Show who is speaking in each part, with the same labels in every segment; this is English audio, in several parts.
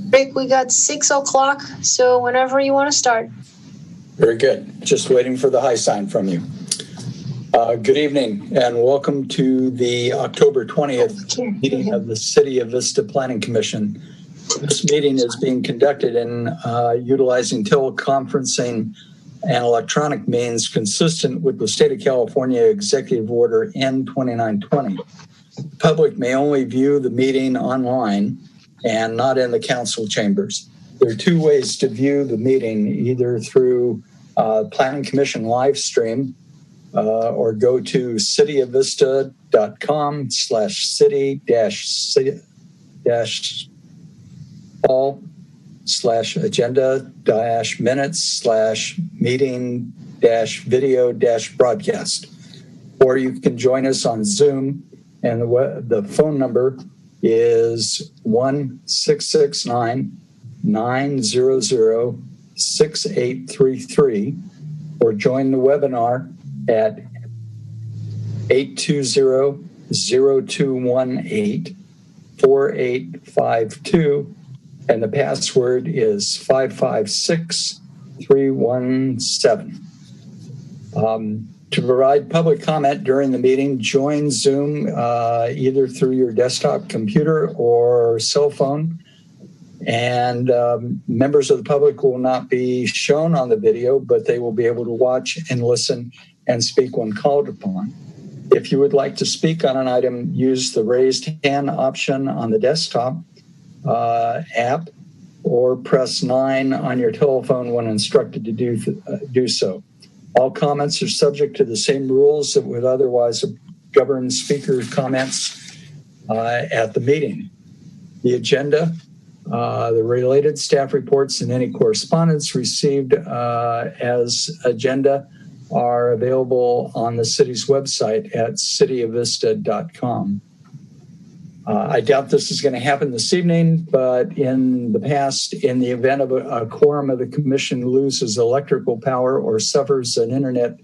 Speaker 1: Rick, we got 6 o'clock, so whenever you want to start.
Speaker 2: Very good. Just waiting for the high sign from you. Good evening and welcome to the October 20th meeting of the City of Vista Planning Commission. This meeting is being conducted in utilizing teleconferencing and electronic means consistent with the State of California Executive Order N2920. The public may only view the meeting online and not in the council chambers. There are two ways to view the meeting, either through Planning Commission live stream or go to cityofvista.com/city-all/minutes/meeting-video-broadcast. Or you can join us on Zoom, and the phone number is 1-669-900-6833, or join the webinar at 820-0218-4852, and the password is 556317. To provide public comment during the meeting, join Zoom either through your desktop computer or cell phone. And members of the public will not be shown on the video, but they will be able to watch and listen and speak when called upon. If you would like to speak on an item, use the raised hand option on the desktop app, or press 9 on your telephone when instructed to do so. All comments are subject to the same rules that would otherwise govern speaker comments at the meeting. The agenda, the related staff reports, and any correspondence received as agenda are available on the city's website at cityofvista.com. I doubt this is going to happen this evening, but in the past, in the event of a quorum of the commission loses electrical power or suffers an internet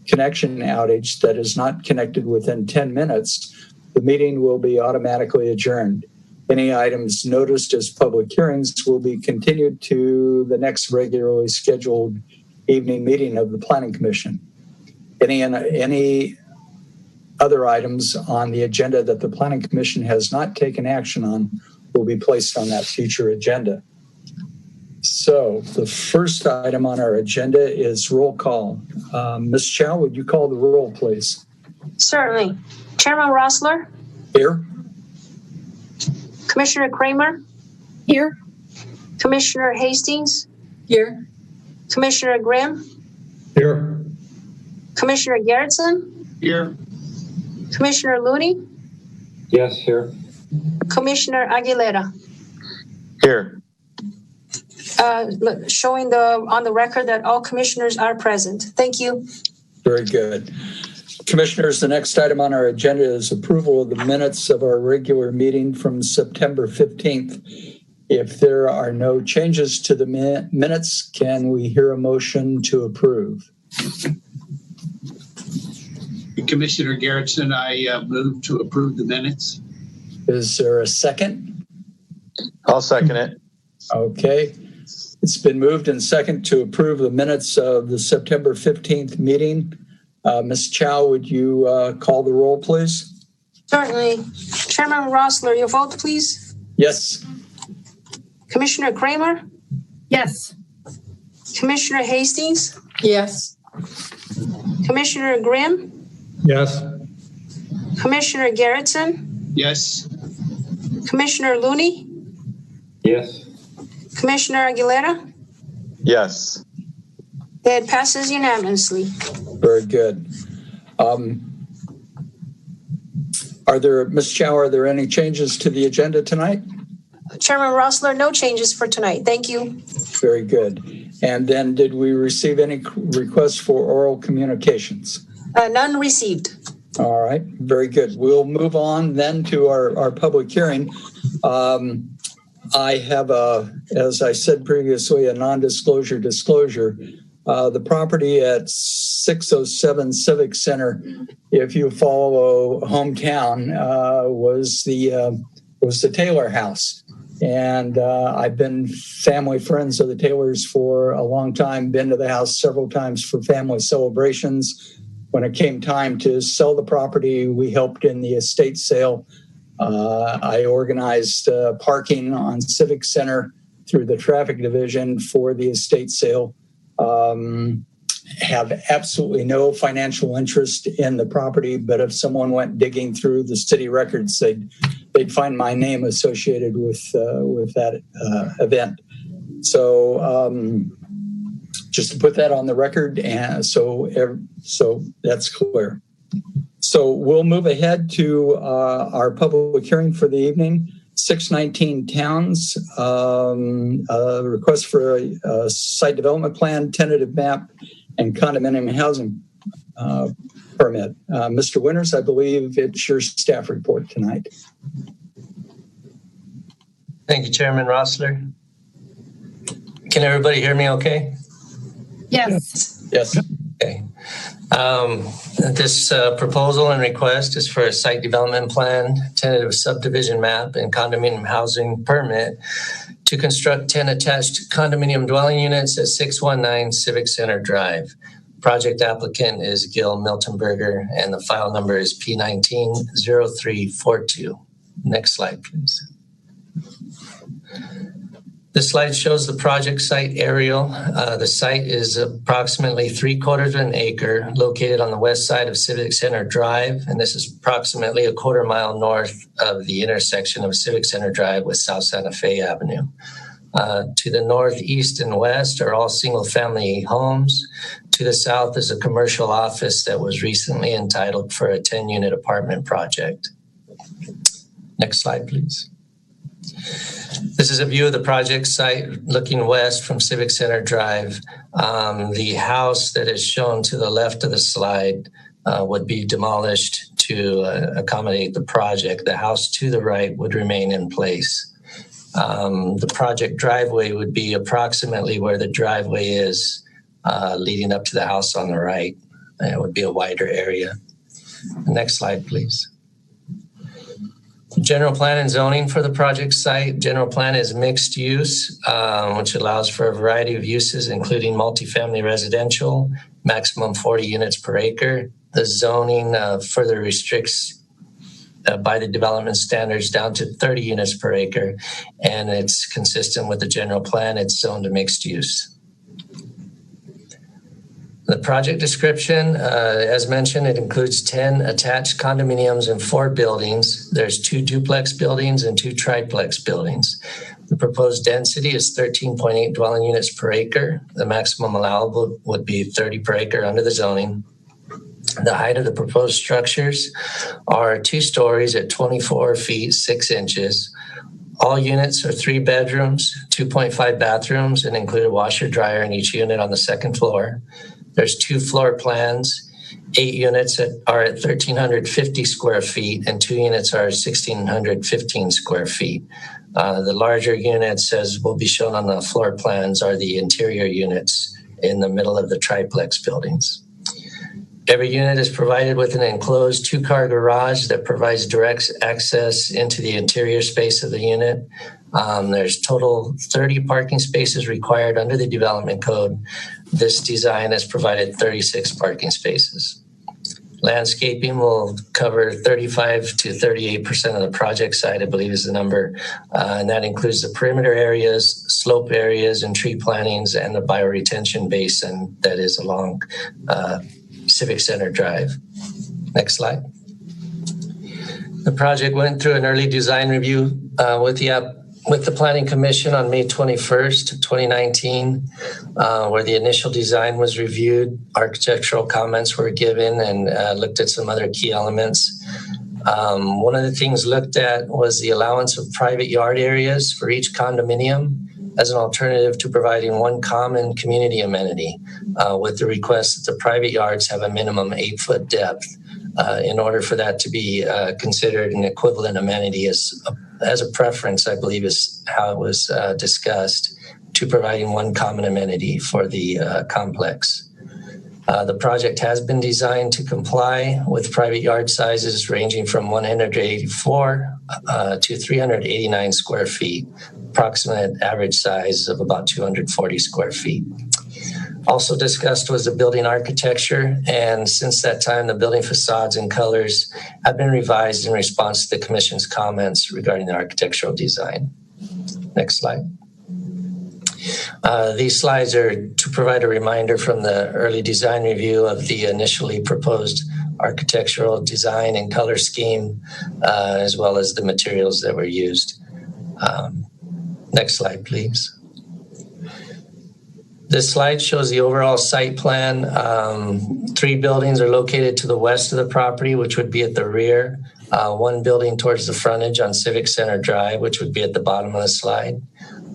Speaker 2: connection outage that is not connected within 10 minutes, the meeting will be automatically adjourned. Any items noticed as public hearings will be continued to the next regularly scheduled evening meeting of the Planning Commission. Any other items on the agenda that the Planning Commission has not taken action on will be placed on that future agenda. So the first item on our agenda is roll call. Ms. Chow, would you call the roll, please?
Speaker 1: Certainly. Chairman Rossler?
Speaker 2: Here.
Speaker 1: Commissioner Kramer?
Speaker 3: Here.
Speaker 1: Commissioner Hastings?
Speaker 3: Here.
Speaker 1: Commissioner Grimm?
Speaker 4: Here.
Speaker 1: Commissioner Garrettson?
Speaker 4: Here.
Speaker 1: Commissioner Looney?
Speaker 4: Yes, here.
Speaker 1: Commissioner Aguilera?
Speaker 4: Here.
Speaker 1: Showing on the record that all commissioners are present. Thank you.
Speaker 2: Very good. Commissioners, the next item on our agenda is approval of the minutes of our regular meeting from September 15th. If there are no changes to the minutes, can we hear a motion to approve?
Speaker 5: Commissioner Garrettson, I move to approve the minutes.
Speaker 2: Is there a second?
Speaker 4: I'll second it.
Speaker 2: Okay. It's been moved and second to approve the minutes of the September 15th meeting. Ms. Chow, would you call the roll, please?
Speaker 1: Certainly. Chairman Rossler, your vote, please.
Speaker 2: Yes.
Speaker 1: Commissioner Kramer?
Speaker 3: Yes.
Speaker 1: Commissioner Hastings?
Speaker 3: Yes.
Speaker 1: Commissioner Grimm?
Speaker 4: Yes.
Speaker 1: Commissioner Garrettson?
Speaker 5: Yes.
Speaker 1: Commissioner Looney?
Speaker 4: Yes.
Speaker 1: Commissioner Aguilera?
Speaker 4: Yes.
Speaker 1: It passes unanimously.
Speaker 2: Very good. Ms. Chow, are there any changes to the agenda tonight?
Speaker 1: Chairman Rossler, no changes for tonight. Thank you.
Speaker 2: Very good. And then did we receive any requests for oral communications?
Speaker 1: None received.
Speaker 2: All right. Very good. We'll move on then to our public hearing. I have, as I said previously, a non-disclosure disclosure. The property at 607 Civic Center, if you follow hometown, was the Taylor House. And I've been family friends of the Taylors for a long time, been to the house several times for family celebrations. When it came time to sell the property, we helped in the estate sale. I organized parking on Civic Center through the traffic division for the estate sale. Have absolutely no financial interest in the property, but if someone went digging through the city records, they'd find my name associated with that event. So just to put that on the record, and so that's clear. So we'll move ahead to our public hearing for the evening. 619 Towns, request for a site development plan, tentative map, and condominium housing permit. Mr. Winters, I believe it's your staff report tonight.
Speaker 6: Thank you, Chairman Rossler. Can everybody hear me okay?
Speaker 3: Yes.
Speaker 2: Yes.
Speaker 6: Okay. This proposal and request is for a site development plan, tentative subdivision map, and condominium housing permit to construct 10 attached condominium dwelling units at 619 Civic Center Drive. Project applicant is Gil Miltenberger, and the file number is P190342. Next slide, please. This slide shows the project site aerial. The site is approximately 3/4 of an acre located on the west side of Civic Center Drive, and this is approximately a 1/4 mile north of the intersection of Civic Center Drive with South Santa Fe Avenue. To the north, east, and west are all single-family homes. To the south is a commercial office that was recently entitled for a 10-unit apartment project. Next slide, please. This is a view of the project site looking west from Civic Center Drive. The house that is shown to the left of the slide would be demolished to accommodate the project. The house to the right would remain in place. The project driveway would be approximately where the driveway is leading up to the house on the right. It would be a wider area. Next slide, please. General plan and zoning for the project site. General plan is mixed use, which allows for a variety of uses, including multifamily residential, maximum 40 units per acre. The zoning further restricts by the development standards down to 30 units per acre, and it's consistent with the general plan. It's zoned to mixed use. The project description, as mentioned, it includes 10 attached condominiums and 4 buildings. There's 2 duplex buildings and 2 triplex buildings. The proposed density is 13.8 dwelling units per acre. The maximum allowable would be 30 per acre under the zoning. The height of the proposed structures are 2 stories at 24 feet 6 inches. All units are 3 bedrooms, 2.5 bathrooms, and include a washer dryer in each unit on the 2nd floor. There's 2 floor plans. 8 units are at 1,350 square feet, and 2 units are 1,615 square feet. The larger units, as will be shown on the floor plans, are the interior units in the middle of the triplex buildings. Every unit is provided with an enclosed 2-car garage that provides direct access into the interior space of the unit. There's total 30 parking spaces required under the development code. This design has provided 36 parking spaces. Landscaping will cover 35 to 38% of the project site, I believe is the number. And that includes the perimeter areas, slope areas, and tree plantings, and the bioretention basin that is along Civic Center Drive. Next slide. The project went through an early design review with the Planning Commission on May 21st, 2019, where the initial design was reviewed, architectural comments were given, and looked at some other key elements. One of the things looked at was the allowance of private yard areas for each condominium as an alternative to providing one common community amenity, with the request that the private yards have a minimum 8-foot depth in order for that to be considered an equivalent amenity as a preference, I believe is how it was discussed, to providing one common amenity for the complex. The project has been designed to comply with private yard sizes ranging from 184 to 389 square feet, approximate average size of about 240 square feet. Also discussed was the building architecture, and since that time, the building facades and colors have been revised in response to the Commission's comments regarding the architectural design. Next slide. These slides are to provide a reminder from the early design review of the initially proposed architectural design and color scheme, as well as the materials that were used. Next slide, please. This slide shows the overall site plan. 3 buildings are located to the west of the property, which would be at the rear. 1 building towards the frontage on Civic Center Drive, which would be at the bottom of the slide.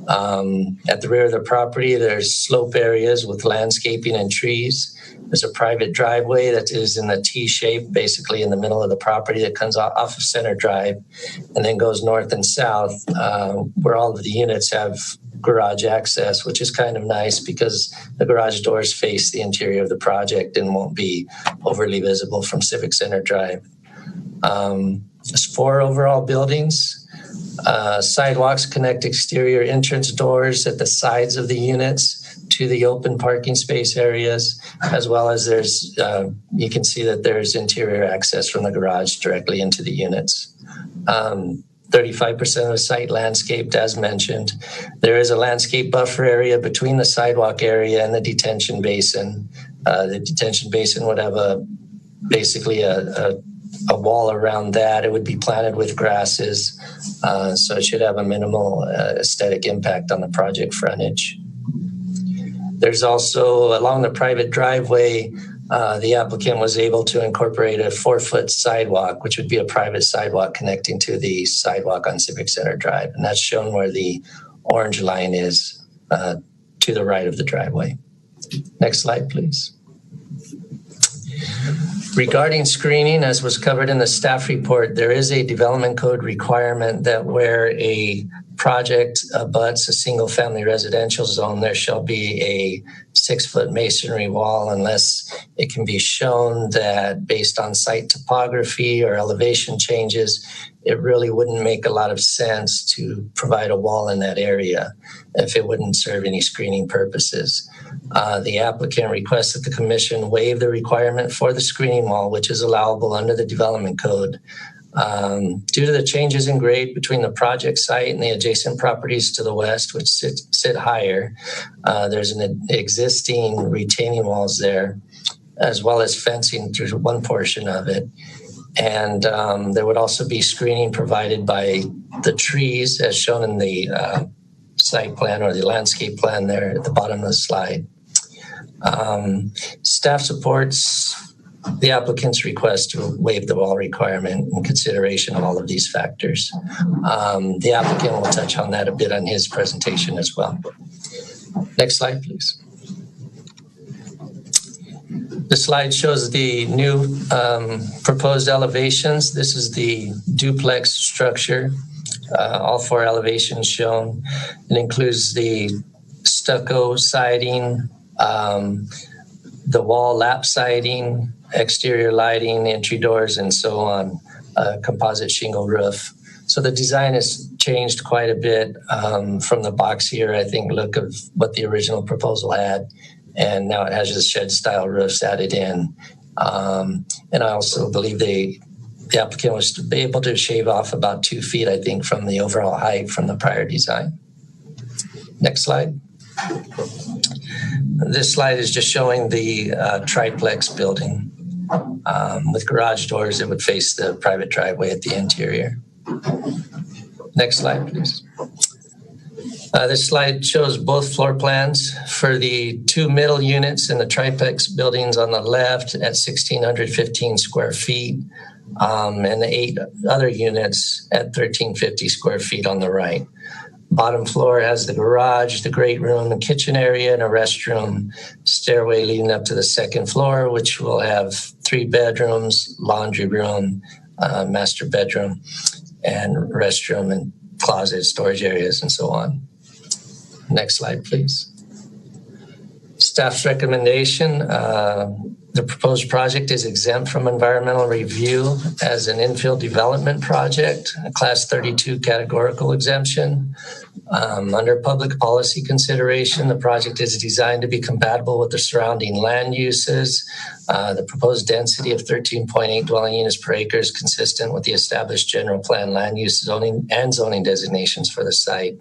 Speaker 6: At the rear of the property, there's slope areas with landscaping and trees. There's a private driveway that is in the T shape, basically in the middle of the property, that comes off of Center Drive and then goes north and south, where all of the units have garage access, which is kind of nice because the garage doors face the interior of the project and won't be overly visible from Civic Center Drive. There's 4 overall buildings. Sidewalks connect exterior entrance doors at the sides of the units to the open parking space areas, as well as there's, you can see that there's interior access from the garage directly into the units. 35% of the site landscaped, as mentioned. There is a landscape buffer area between the sidewalk area and the detention basin. The detention basin would have basically a wall around that. It would be planted with grasses, so it should have a minimal aesthetic impact on the project frontage. There's also, along the private driveway, the applicant was able to incorporate a 4-foot sidewalk, which would be a private sidewalk connecting to the sidewalk on Civic Center Drive. And that's shown where the orange line is to the right of the driveway. Next slide, please. Regarding screening, as was covered in the staff report, there is a development code requirement that where a project abuts a single-family residential zone, there shall be a 6-foot masonry wall unless it can be shown that based on site topography or elevation changes, it really wouldn't make a lot of sense to provide a wall in that area if it wouldn't serve any screening purposes. The applicant requests that the commission waive the requirement for the screening wall, which is allowable under the development code. Due to the changes in grade between the project site and the adjacent properties to the west, which sit higher, there's an existing retaining walls there, as well as fencing through one portion of it. And there would also be screening provided by the trees as shown in the site plan or the landscape plan there at the bottom of the slide. Staff supports the applicant's request to waive the wall requirement in consideration of all of these factors. The applicant will touch on that a bit on his presentation as well. Next slide, please. The slide shows the new proposed elevations. This is the duplex structure. All 4 elevations shown. It includes the stucco siding, the wall lap siding, exterior lighting, entry doors, and so on, composite shingle roof. So the design has changed quite a bit from the boxier, I think, look of what the original proposal had. And now it has the shed style roofs added in. And I also believe the applicant was able to shave off about 2 feet, I think, from the overall height from the prior design. Next slide. This slide is just showing the triplex building. With garage doors, it would face the private driveway at the interior. Next slide, please. This slide shows both floor plans for the 2 middle units in the triplex buildings on the left at 1,615 square feet, and the 8 other units at 1,350 square feet on the right. Bottom floor has the garage, the great room, the kitchen area, and a restroom stairway leading up to the 2nd floor, which will have 3 bedrooms, laundry room, master bedroom, and restroom and closet storage areas and so on. Next slide, please. Staff's recommendation, the proposed project is exempt from environmental review as an infill development project, a class 32 categorical exemption. Under public policy consideration, the project is designed to be compatible with the surrounding land uses. The proposed density of 13.8 dwelling units per acre is consistent with the established general plan land use zoning and zoning designations for the site.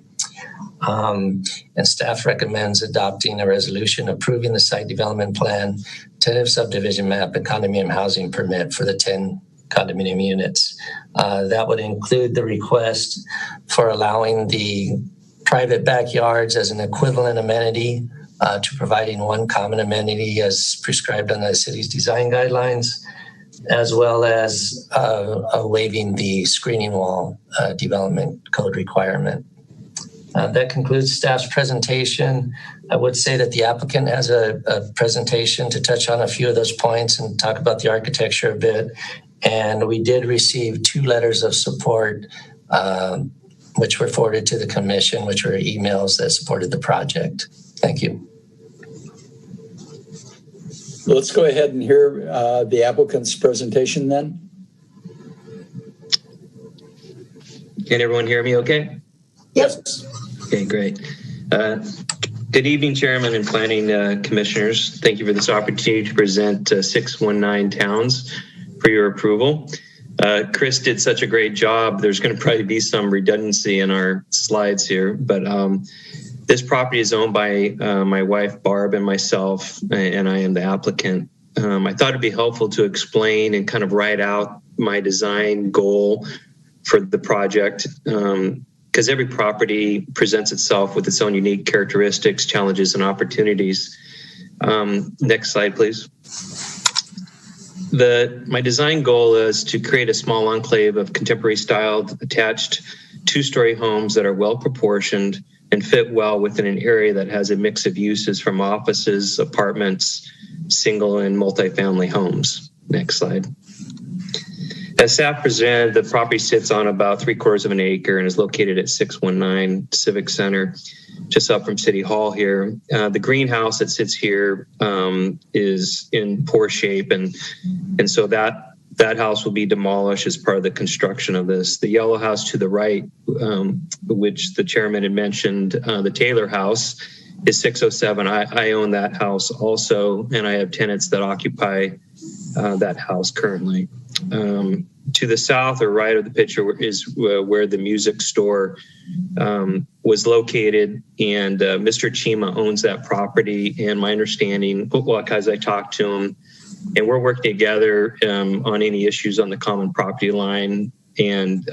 Speaker 6: And staff recommends adopting a resolution approving the site development plan, tentative subdivision map, and condominium housing permit for the 10 condominium units. That would include the request for allowing the private backyards as an equivalent amenity to providing one common amenity as prescribed on the city's design guidelines, as well as waiving the screening wall development code requirement. That concludes staff's presentation. I would say that the applicant has a presentation to touch on a few of those points and talk about the architecture a bit. And we did receive 2 letters of support, which were forwarded to the commission, which were emails that supported the project. Thank you.
Speaker 2: Let's go ahead and hear the applicant's presentation then.
Speaker 7: Can everyone hear me okay?
Speaker 2: Yes.
Speaker 7: Okay, great. Good evening, Chairman and Planning Commissioners. Thank you for this opportunity to present 619 Towns for your approval. Chris did such a great job. There's going to probably be some redundancy in our slides here, but this property is owned by my wife, Barb, and myself, and I am the applicant. I thought it'd be helpful to explain and kind of write out my design goal for the project, because every property presents itself with its own unique characteristics, challenges, and opportunities. Next slide, please. My design goal is to create a small enclave of contemporary styled attached 2-story homes that are well proportioned and fit well within an area that has a mix of uses from offices, apartments, single and multifamily homes. Next slide. As staff presented, the property sits on about 3/4 of an acre and is located at 619 Civic Center, just up from City Hall here. The greenhouse that sits here is in poor shape, and so that house will be demolished as part of the construction of this. The yellow house to the right, which the chairman had mentioned, the Taylor House, is 607. I own that house also, and I have tenants that occupy that house currently. To the south or right of the picture is where the music store was located, and Mr. Chima owns that property. And my understanding, well, as I talked to him, and we're working together on any issues on the common property line, and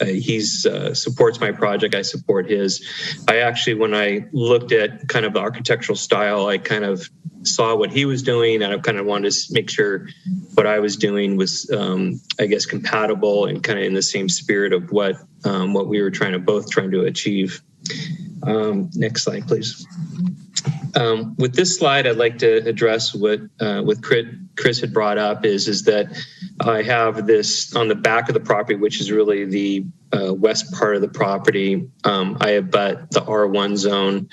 Speaker 7: he supports my project. I support his. I actually, when I looked at kind of the architectural style, I kind of saw what he was doing, and I kind of wanted to make sure what I was doing was, I guess, compatible and kind of in the same spirit of what we were both trying to achieve. Next slide, please. With this slide, I'd like to address what Chris had brought up is that I have this on the back of the property, which is really the west part of the property. I abut the R1 zone.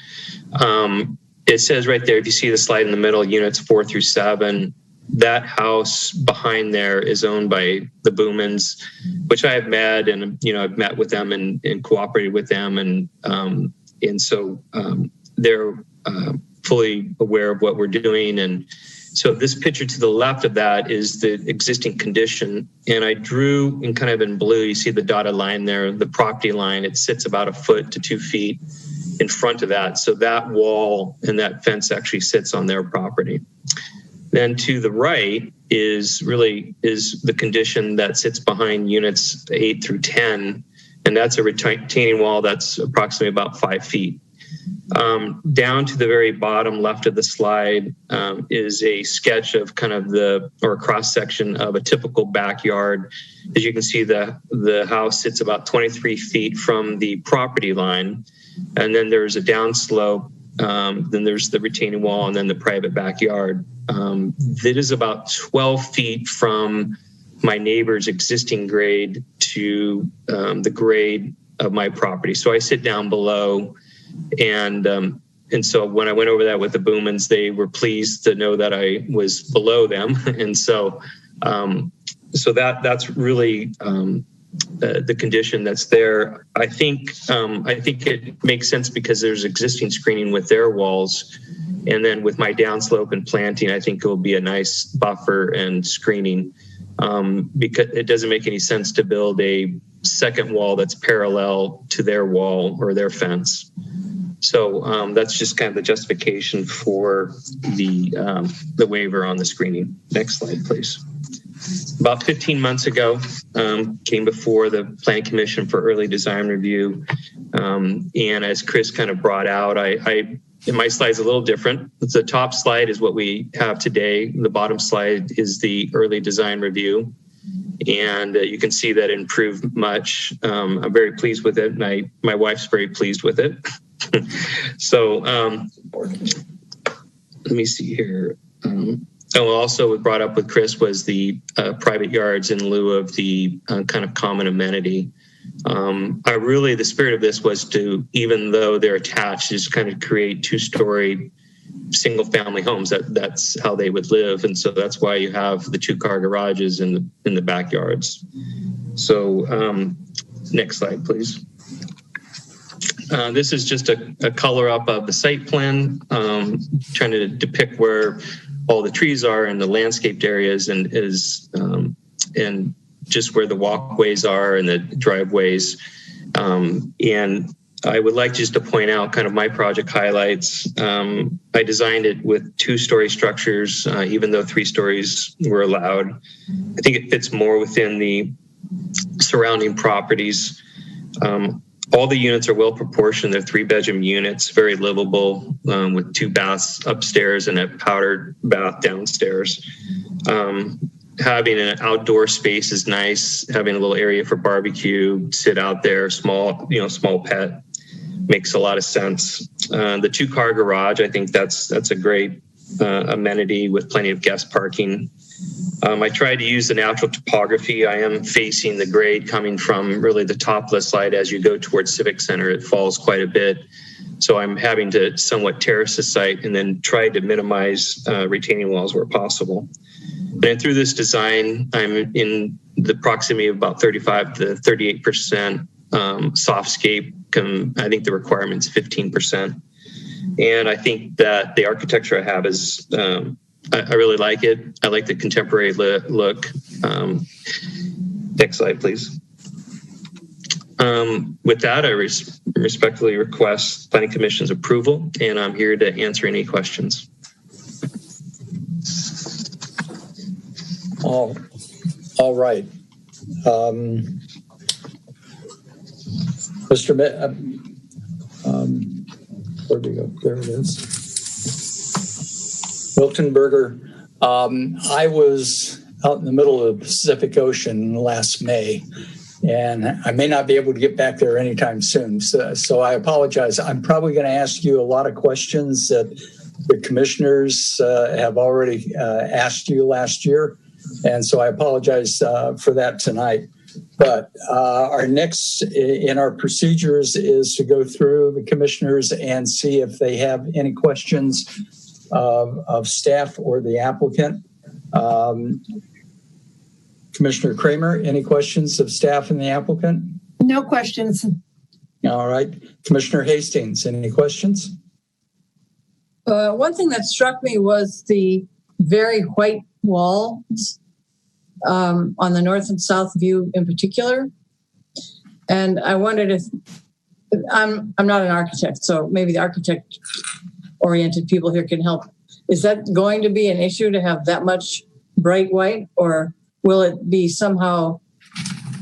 Speaker 7: It says right there, if you see the slide in the middle, units 4 through 7, that house behind there is owned by the Boomans, which I have met, and I've met with them and cooperated with them, and so they're fully aware of what we're doing. And so this picture to the left of that is the existing condition, and I drew in kind of in blue. You see the dotted line there, the property line. It sits about 1 foot to 2 feet in front of that. So that wall and that fence actually sits on their property. Then to the right is the condition that sits behind units 8 through 10. And that's a retaining wall that's approximately about 5 feet. Down to the very bottom left of the slide is a sketch of kind of a cross section of a typical backyard. As you can see, the house sits about 23 feet from the property line. And then there's a downslope. Then there's the retaining wall, and then the private backyard. It is about 12 feet from my neighbor's existing grade to the grade of my property. So I sit down below, and And so when I went over that with the Boomans, they were pleased to know that I was below them. And so that's really the condition that's there. I think it makes sense because there's existing screening with their walls. And then with my downslope and planting, I think it will be a nice buffer and screening, because it doesn't make any sense to build a second wall that's parallel to their wall or their fence. So that's just kind of the justification for the waiver on the screening. Next slide, please. About 15 months ago, came before the Planning Commission for early design review. And as Chris kind of brought out, my slide's a little different. The top slide is what we have today. The bottom slide is the early design review. And you can see that it improved much. I'm very pleased with it. And my wife's very pleased with it. So let me see here. Also what brought up with Chris was the private yards in lieu of the kind of common amenity. The spirit of this was to, even though they're attached, just kind of create two-story single family homes. That's how they would live. And so that's why you have the 2-car garages in the backyards. So next slide, please. This is just a color up of the site plan, trying to depict where all the trees are and the landscaped areas and just where the walkways are and the driveways. And I would like just to point out kind of my project highlights. I designed it with 2-story structures, even though 3 stories were allowed. I think it fits more within the surrounding properties. All the units are well proportioned. They're 3-bedroom units, very livable, with 2 baths upstairs and a powdered bath downstairs. Having an outdoor space is nice. Having a little area for barbecue, sit out there, small pet, makes a lot of sense. The 2-car garage, I think that's a great amenity with plenty of guest parking. I tried to use the natural topography. I am facing the grade coming from really the top of the slide. As you go towards Civic Center, it falls quite a bit. So I'm having to somewhat terrace the site and then try to minimize retaining walls where possible. And through this design, I'm in the proximity of about 35 to 38% softscape. I think the requirement's 15%. And I think that the architecture I have is, I really like it. I like the contemporary look. Next slide, please. With that, I respectfully request Planning Commission's approval, and I'm here to answer any questions.
Speaker 2: All right. Mr. Where'd we go? There it is. Miltenberger. I was out in the middle of the Pacific Ocean last May, and I may not be able to get back there anytime soon. So I apologize. I'm probably going to ask you a lot of questions that the commissioners have already asked you last year. And so I apologize for that tonight. But our next in our procedures is to go through the commissioners and see if they have any questions of staff or the applicant. Commissioner Kramer, any questions of staff and the applicant?
Speaker 3: No questions.
Speaker 2: All right. Commissioner Hastings, any questions?
Speaker 8: One thing that struck me was the very white walls on the north and south view in particular. And I wondered if, I'm not an architect, so maybe the architect-oriented people here can help. Is that going to be an issue to have that much bright white, or will it be somehow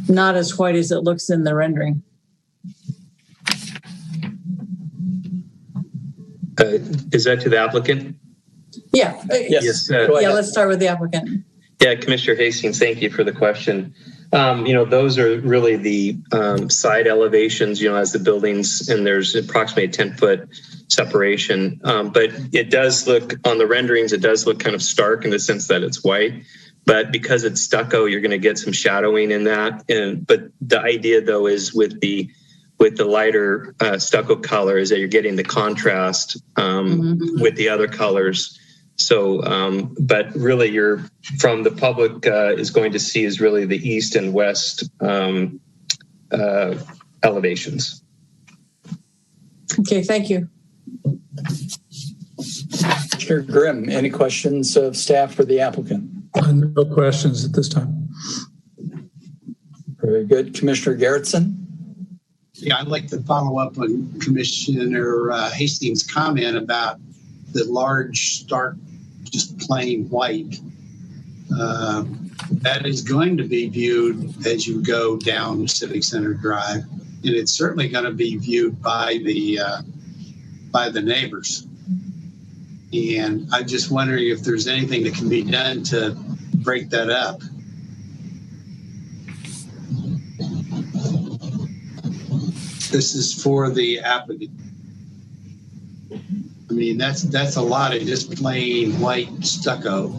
Speaker 8: not as white as it looks in the rendering?
Speaker 7: Is that to the applicant?
Speaker 8: Yeah.
Speaker 2: Yes.
Speaker 8: Let's start with the applicant.
Speaker 7: Yeah, Commissioner Hastings, thank you for the question. Those are really the side elevations, as the buildings, and there's approximately a 10-foot separation. But it does look, on the renderings, it does look kind of stark in the sense that it's white. But because it's stucco, you're going to get some shadowing in that. But the idea, though, is with the with the lighter stucco color is that you're getting the contrast with the other colors. So, but really you're from the public is going to see is really the east and west elevations.
Speaker 8: Okay, thank you.
Speaker 2: Commissioner Grimm, any questions of staff or the applicant?
Speaker 9: No questions at this time.
Speaker 2: Very good. Commissioner Garrettson?
Speaker 5: Yeah, I'd like to follow up on Commissioner Hastings' comment about the large, stark, just plain white. That is going to be viewed as you go down Civic Center Drive, and it's certainly going to be viewed by the neighbors. And I'm just wondering if there's anything that can be done to break that up. This is for the applicant. I mean, that's a lot of just plain white stucco.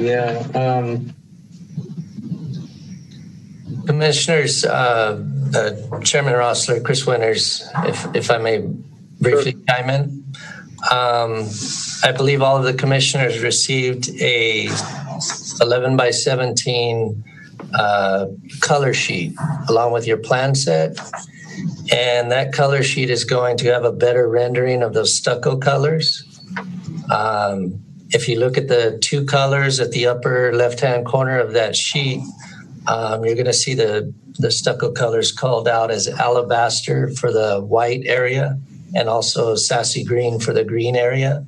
Speaker 7: Yeah.
Speaker 6: Commissioners, Chairman Rossler, Chris Winters, if I may briefly chime in. I believe all of the commissioners received a 11 by 17 color sheet along with your plan set. And that color sheet is going to have a better rendering of those stucco colors. If you look at the two colors at the upper left-hand corner of that sheet, you're going to see the stucco colors called out as alabaster for the white area and also sassy green for the green area.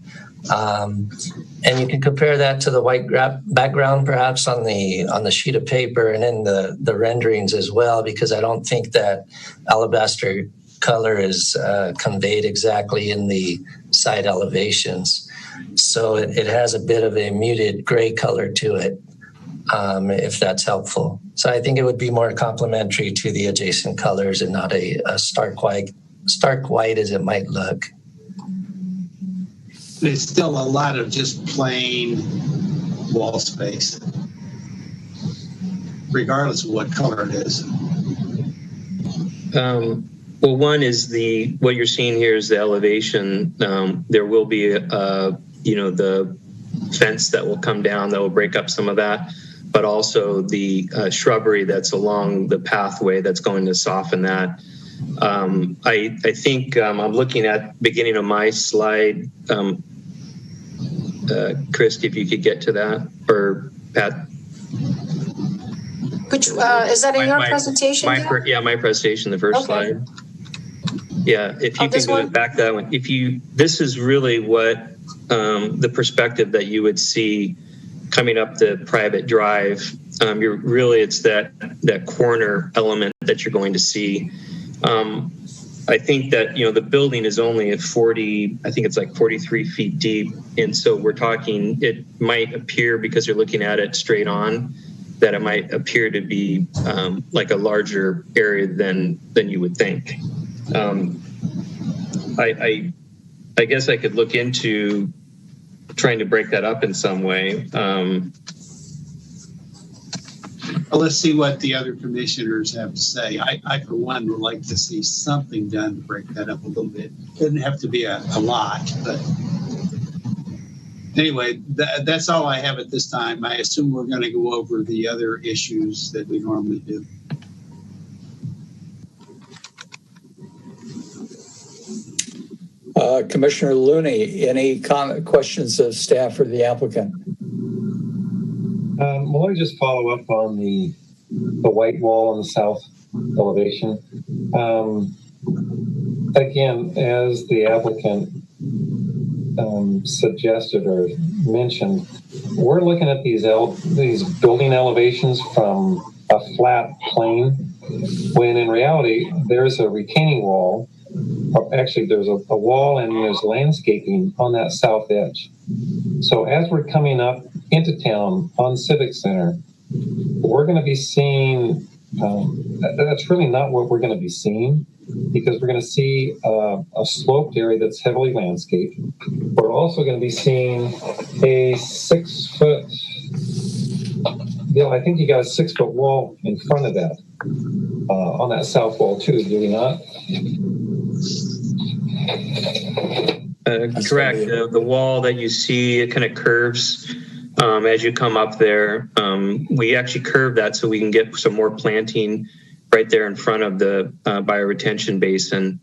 Speaker 6: And you can compare that to the white background perhaps on the sheet of paper and in the renderings as well, because I don't think that alabaster color is conveyed exactly in the side elevations. So it has a bit of a muted gray color to it, if that's helpful. So I think it would be more complementary to the adjacent colors and not a stark white as it might look.
Speaker 5: There's still a lot of just plain wall space, regardless of what color it is.
Speaker 7: Well, one is what you're seeing here is the elevation. There will be, the fence that will come down that will break up some of that, but also the shrubbery that's along the pathway that's going to soften that. I think I'm looking at beginning of my slide. Chris, if you could get to that, or Pat.
Speaker 1: Which is that in your presentation?
Speaker 7: My presentation, the first slide. Yeah, if you can go back that one. This is really what the perspective that you would see coming up the private drive. It's that corner element that you're going to see. I think that, the building is only at 43 feet deep. And so we're talking, it might appear, because you're looking at it straight on, that it might appear to be like a larger area than you would think. I guess I could look into trying to break that up in some way.
Speaker 5: Well, let's see what the other commissioners have to say. I, for one, would like to see something done to break that up a little bit. Doesn't have to be a lot, but anyway, that's all I have at this time. I assume we're going to go over the other issues that we normally do.
Speaker 2: Commissioner Looney, any questions of staff or the applicant?
Speaker 10: Well, let me just follow up on the white wall on the south elevation. Again, as the applicant suggested or mentioned, we're looking at these building elevations from a flat plane, when in reality there's a retaining wall. Actually, there's a wall and there's landscaping on that south edge. So as we're coming up into town on Civic Center, we're going to be seeing, that's really not what we're going to be seeing, because we're going to see a sloped area that's heavily landscaped. We're also going to be seeing a 6 foot, I think you got a 6 foot wall in front of that. on that south wall too, do we not?
Speaker 7: Correct. The wall that you see, it kind of curves as you come up there. We actually curve that so we can get some more planting right there in front of the bioretention basin.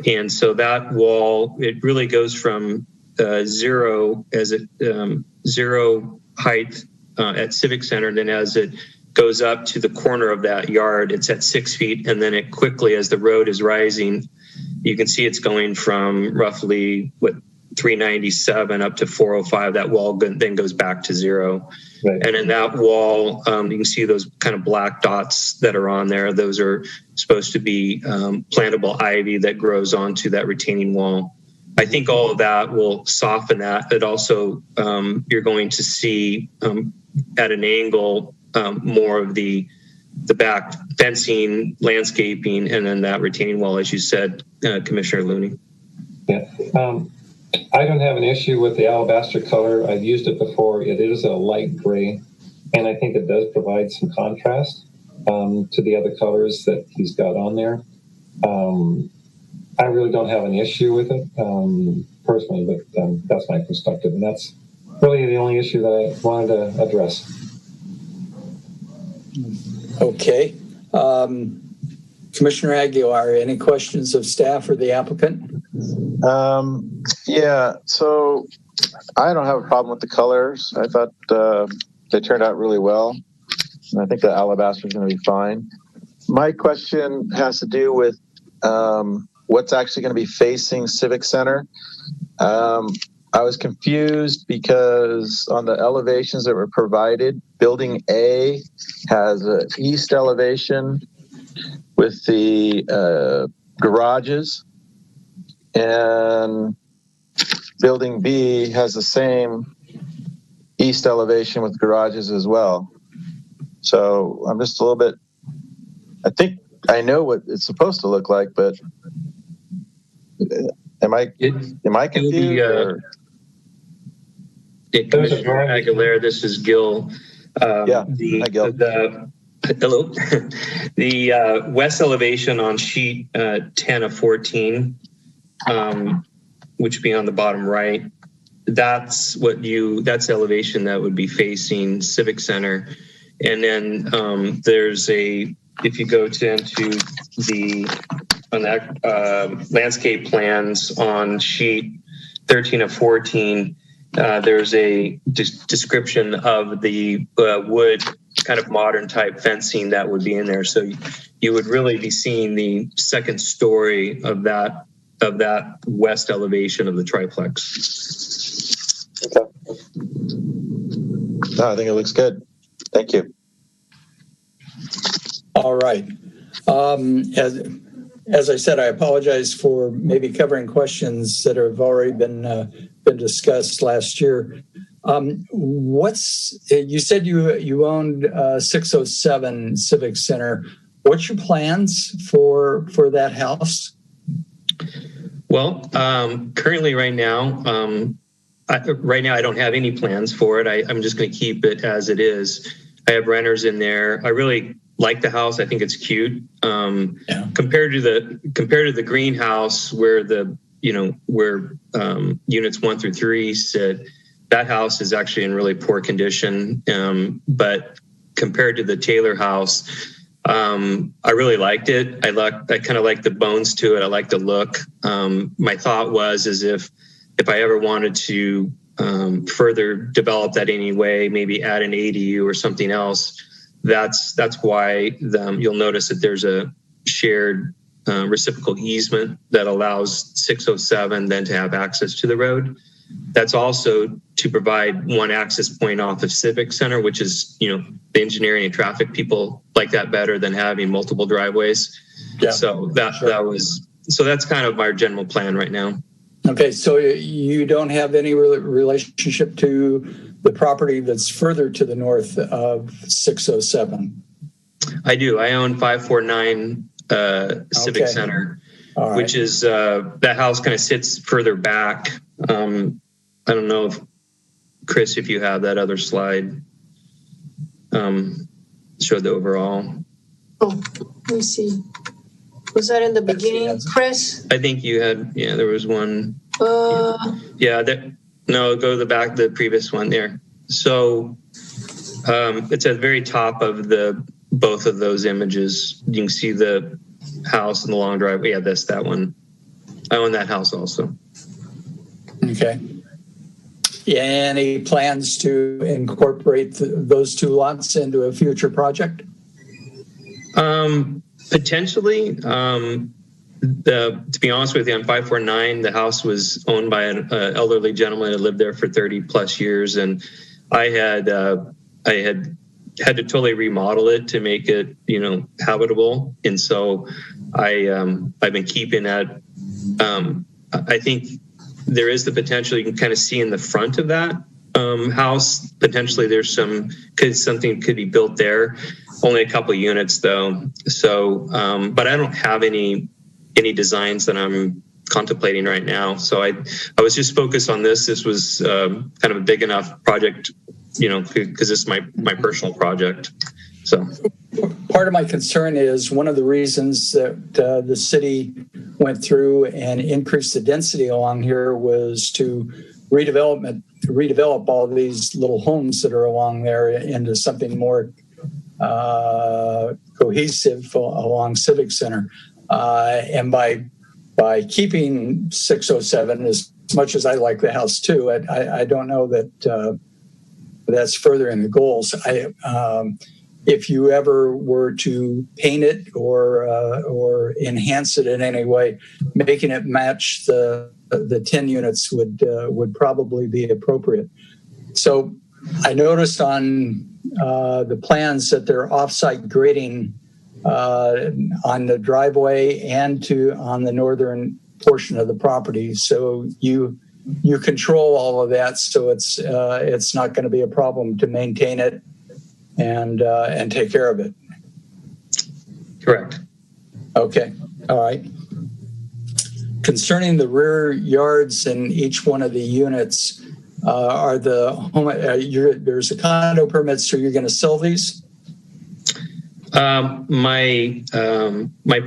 Speaker 7: And so that wall, it really goes from zero height at Civic Center. Then as it goes up to the corner of that yard, it's at 6 feet. And then it quickly, as the road is rising, you can see it's going from roughly 397 up to 405. That wall then goes back to zero. Right. And in that wall, you can see those kind of black dots that are on there. Those are supposed to be plantable ivy that grows onto that retaining wall. I think all of that will soften that. It also, you're going to see at an angle more of the back fencing, landscaping, and then that retaining wall, as you said, Commissioner Looney.
Speaker 10: Yeah. I don't have an issue with the alabaster color. I've used it before. It is a light gray, and I think it does provide some contrast to the other colors that he's got on there. I really don't have an issue with it personally, but that's my perspective, and that's really the only issue that I wanted to address.
Speaker 2: Okay. Commissioner Aguilar, any questions of staff or the applicant?
Speaker 4: Yeah, so I don't have a problem with the colors. I thought they turned out really well. And I think the alabaster is going to be fine. My question has to do with what's actually going to be facing Civic Center. I was confused because on the elevations that were provided, Building A has an east elevation with the garages, and Building B has the same east elevation with garages as well. So I'm just a little bit, I think I know what it's supposed to look like, but am I confused?
Speaker 7: Commissioner Aguilar, this is Gil.
Speaker 4: Hi, Gil.
Speaker 7: Hello. The west elevation on sheet 10 of 14, which would be on the bottom right, that's elevation that would be facing Civic Center. And then there's if you go into on that landscape plans on sheet 13 of 14, there's a description of the wood kind of modern type fencing that would be in there. So you would really be seeing the second story of that west elevation of the triplex.
Speaker 4: Okay. No, I think it looks good. Thank you.
Speaker 2: All right. As I said, I apologize for maybe covering questions that have already been discussed last year. You said you owned 607 Civic Center. What's your plans for that house?
Speaker 7: Well, currently right now I don't have any plans for it. I'm just going to keep it as it is. I have renters in there. I really like the house. I think it's cute. Compared to the greenhouse where units 1 through 3 sit, that house is actually in really poor condition. But compared to the Taylor house, I really liked it. I kind of like the bones to it. I like the look. My thought was if I ever wanted to further develop that anyway, maybe add an ADU or something else, that's why you'll notice that there's a shared reciprocal easement that allows 607 then to have access to the road. That's also to provide one access point off of Civic Center, which is, the engineering and traffic people like that better than having multiple driveways. Yeah, so that's kind of our general plan right now.
Speaker 2: Okay, so you don't have any relationship to the property that's further to the north of 607?
Speaker 7: I do. I own 549 Civic Center, right, which is that house kind of sits further back. I don't know if Chris, if you have that other slide, showed the overall.
Speaker 1: Oh, let me see. Was that in the beginning, Chris?
Speaker 7: I think you had, yeah, there was one.
Speaker 1: Yeah.
Speaker 7: No, go to the back, the previous one there. So it's at the very top of both of those images. You can see the house and the long driveway. Yeah, that one. I own that house also.
Speaker 2: Okay. Yeah, any plans to incorporate those two lots into a future project?
Speaker 7: Potentially. To be honest with you, on 549, the house was owned by an elderly gentleman who lived there for 30 plus years, and I had to totally remodel it to make it, habitable. And so I've been keeping that. I think there is the potential you can kind of see in the front of that house. Potentially, there's something could be built there. Only a couple of units though. So, but I don't have any designs that I'm contemplating right now. So I was just focused on this. This was kind of a big enough project, because it's my personal project. So
Speaker 2: part of my concern is one of the reasons that the city went through and increased the density along here was to redevelop all of these little homes that are along there into something more cohesive along Civic Center. And by keeping 607, as much as I like the house too, I don't know that that's furthering the goals. If you ever were to paint it or enhance it in any way, making it match the 10 units would probably be appropriate. So I noticed on the plans that they're offsite grading on the driveway and on the northern portion of the property. So you control all of that, so it's not going to be a problem to maintain it and take care of it.
Speaker 7: Correct.
Speaker 2: Okay. All right. Concerning the rear yards in each one of the units, are the home? There's a condo permit, so you're going to sell these?
Speaker 7: My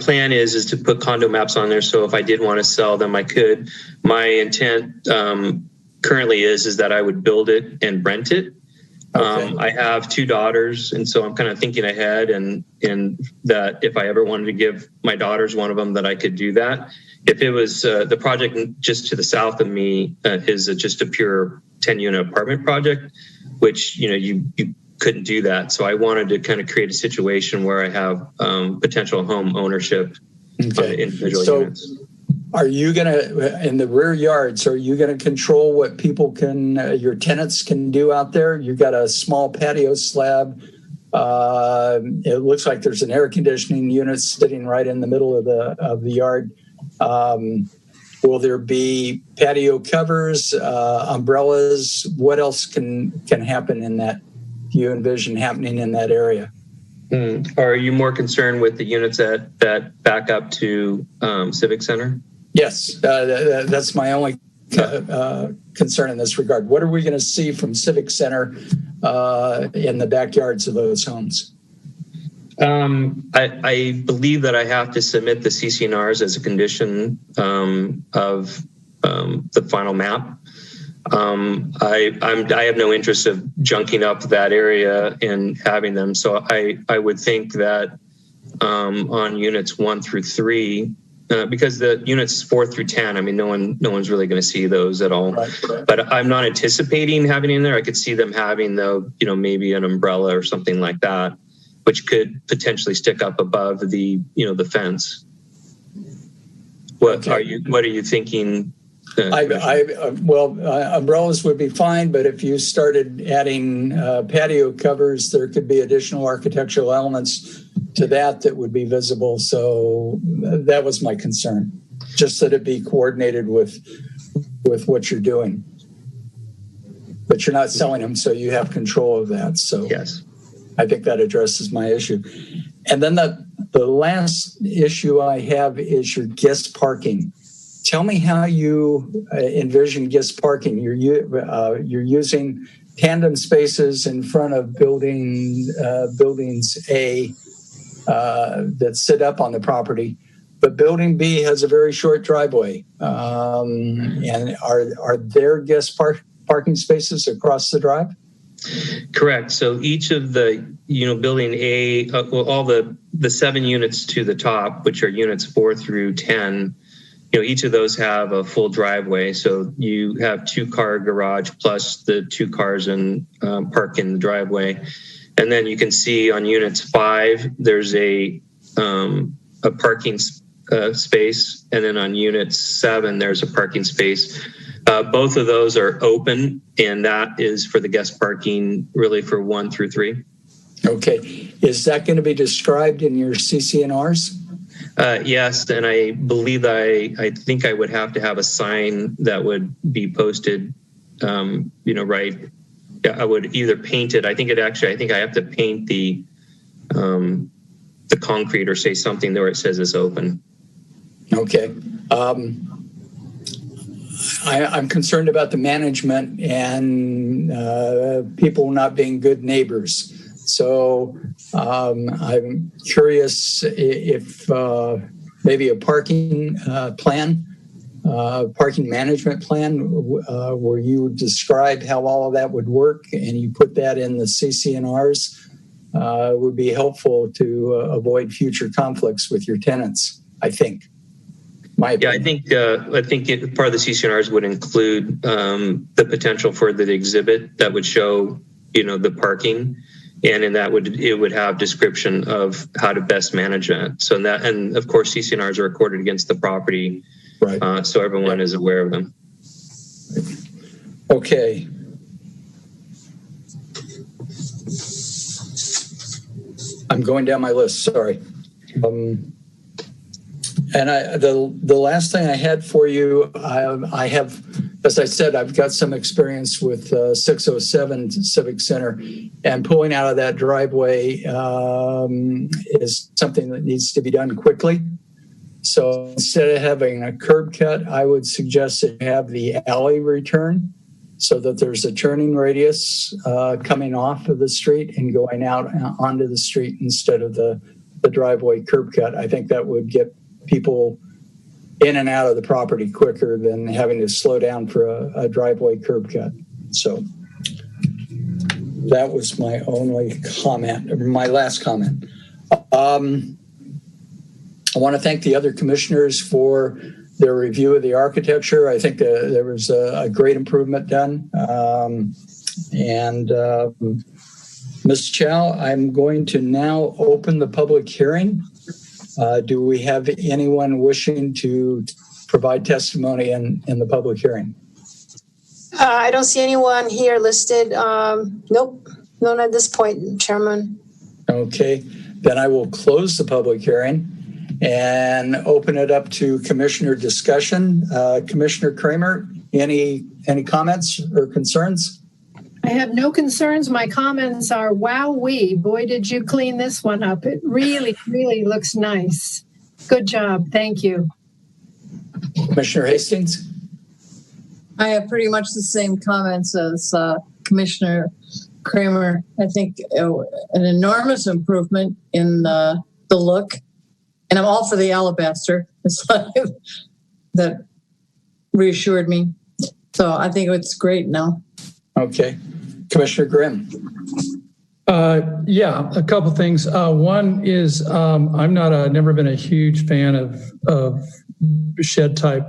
Speaker 7: plan is to put condo maps on there. So if I did want to sell them, I could. My intent currently is that I would build it and rent it. Okay. I have 2 daughters, and so I'm kind of thinking ahead, and that if I ever wanted to give my daughters one of them, that I could do that. If it was the project just to the south of me is just a pure 10-unit apartment project, which you couldn't do that. So I wanted to kind of create a situation where I have potential home ownership on the individual units.
Speaker 2: Are you going to, in the rear yards, are you going to control what people your tenants can do out there? You've got a small patio slab. It looks like there's an air conditioning unit sitting right in the middle of the yard. Will there be patio covers, umbrellas? What else can happen in that? Do you envision happening in that area?
Speaker 7: Are you more concerned with the units that back up to Civic Center?
Speaker 2: Yes, that's my only concern in this regard. What are we going to see from Civic Center in the backyards of those homes?
Speaker 7: I believe that I have to submit the CC&Rs as a condition of the final map. I have no interest of junking up that area and having them. So I would think that on units 1 through 3, because the units 4 through 10, I mean, no one's really going to see those at all. Right. But I'm not anticipating having in there. I could see them having maybe an umbrella or something like that, which could potentially stick up above the fence. What are you thinking?
Speaker 2: Umbrellas would be fine, but if you started adding patio covers, there could be additional architectural elements to that would be visible. So that was my concern, just that it be coordinated with what you're doing. But you're not selling them, so you have control of that. So
Speaker 7: yes,
Speaker 2: I think that addresses my issue. And then the last issue I have is your guest parking. Tell me how you envision guest parking. You're using tandem spaces in front of buildings A that sit up on the property. But Building B has a very short driveway. And are there guest parking spaces across the drive?
Speaker 7: Correct. So each of the, Building A, all the 7 units to the top, which are units 4 through 10, each of those have a full driveway. So you have 2-car garage plus the 2 cars and park in the driveway. And then you can see on units 5, there's a parking space. And then on unit 7, there's a parking space. Both of those are open, and that is for the guest parking really for 1 through 3.
Speaker 2: Okay. Is that going to be described in your CC&Rs?
Speaker 7: Yes, and I believe I think I would have to have a sign that would be posted, right. I would either paint it. I think I have to paint the concrete or say something there where it says it's open.
Speaker 2: Okay. I'm concerned about the management and people not being good neighbors. So I'm curious if maybe a parking parking management plan where you would describe how all of that would work and you put that in the CC&Rs would be helpful to avoid future conflicts with your tenants, I think.
Speaker 7: Yeah, I think part of the CC&Rs would include the potential for the exhibit that would show, the parking, and in that it would have description of how to best manage it. So and of course CC&Rs are recorded against the property, right? So everyone is aware of them.
Speaker 2: Okay. I'm going down my list. Sorry. And the last thing I had for you, I have, as I said, I've got some experience with 607 Civic Center, and pulling out of that driveway is something that needs to be done quickly. So instead of having a curb cut, I would suggest that you have the alley return so that there's a turning radius coming off of the street and going out onto the street instead of the driveway curb cut. I think that would get people in and out of the property quicker than having to slow down for a driveway curb cut. So that was my only comment, or my last comment. I want to thank the other commissioners for their review of the architecture. I think there was a great improvement done. Ms. Chow, I'm going to now open the public hearing. Do we have anyone wishing to provide testimony in the public hearing?
Speaker 1: I don't see anyone here listed. Nope, none at this point, Chairman.
Speaker 2: Okay, then I will close the public hearing and open it up to commissioner discussion. Commissioner Kramer, any comments or concerns?
Speaker 3: I have no concerns. My comments are, wowee, boy, did you clean this one up. It really, really looks nice. Good job. Thank you.
Speaker 2: Commissioner Hastings?
Speaker 8: I have pretty much the same comments as Commissioner Kramer. I think an enormous improvement in the look. And I'm all for the alabaster. That reassured me. So I think it's great now.
Speaker 2: Okay. Commissioner Grimm.
Speaker 9: Yeah, a couple things. One is I'm never been a huge fan of shed type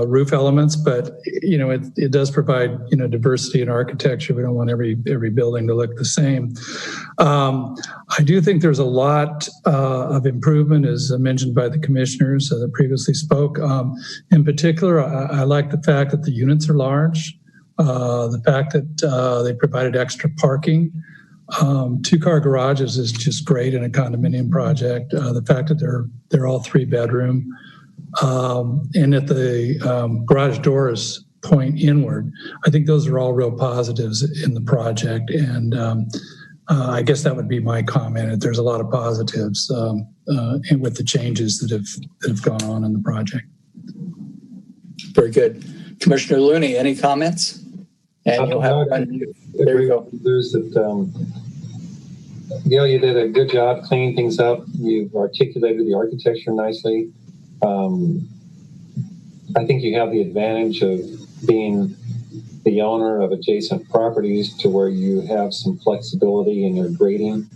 Speaker 9: roof elements, but it does provide diversity in architecture. We don't want every building to look the same. I do think there's a lot of improvement, as mentioned by the commissioners that previously spoke. In particular, I like the fact that the units are large. The fact that they provided extra parking. 2-car garages is just great in a condominium project. The fact that they're all 3-bedroom, and that the garage doors point inward. I think those are all real positives in the project, and I guess that would be my comment. There's a lot of positives and with the changes that have gone on in the project.
Speaker 2: Very good. Commissioner Looney, any comments? And you'll have there you go.
Speaker 10: There's that Gail, you did a good job cleaning things up. You've articulated the architecture nicely. I think you have the advantage of being the owner of adjacent properties to where you have some flexibility in your grading.